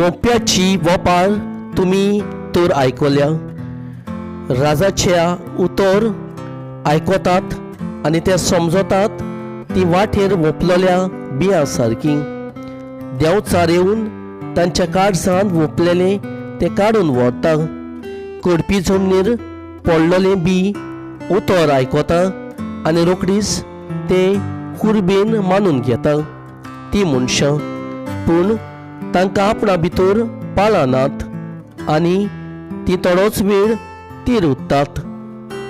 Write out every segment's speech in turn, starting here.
वोप्याची वोपार तुमी तर आयकल्या। राजाच्या उतर आयकोतात आनी ते समजतात ती वाटेर वोपलोल्या बियां सारकी। देंवचार येवन तांच्या काळजांत वोपलेले ते काडून व्हरता। कडपी जमनीर पडलोले बी उतर आयकोता आनी रोखडीच ते कुर्बेन मानून घेता ती मनशां, पूण तांकां आपणा भितर पाळां नात आनी ती थोडोच वेळ तीर उत्तात।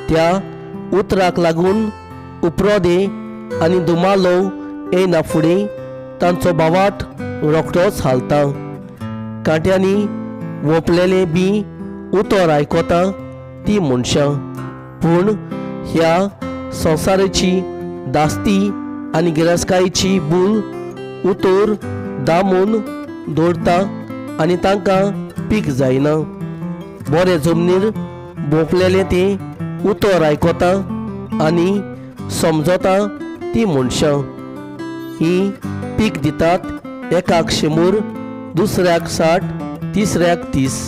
त्या उतराक लागून उपरोदे आनी दुमालो येना फुडें तांचो बावाट रोखडोच हालता। कांट्यांनी वोपलेले बी उतर आयकोता ती मनशां, पूण ह्या संवसाराची दास्ती आनी गिरायकायेची भूल उतर दामून दवरता आनी तांकां पीक जायना। बरे जमनीर भोंवपलेले ते उतर आयकोता आनी समजता ती मनशां। ही पीक दितात एकाक 100, दुसऱ्याक 60, तिसऱ्याक 30।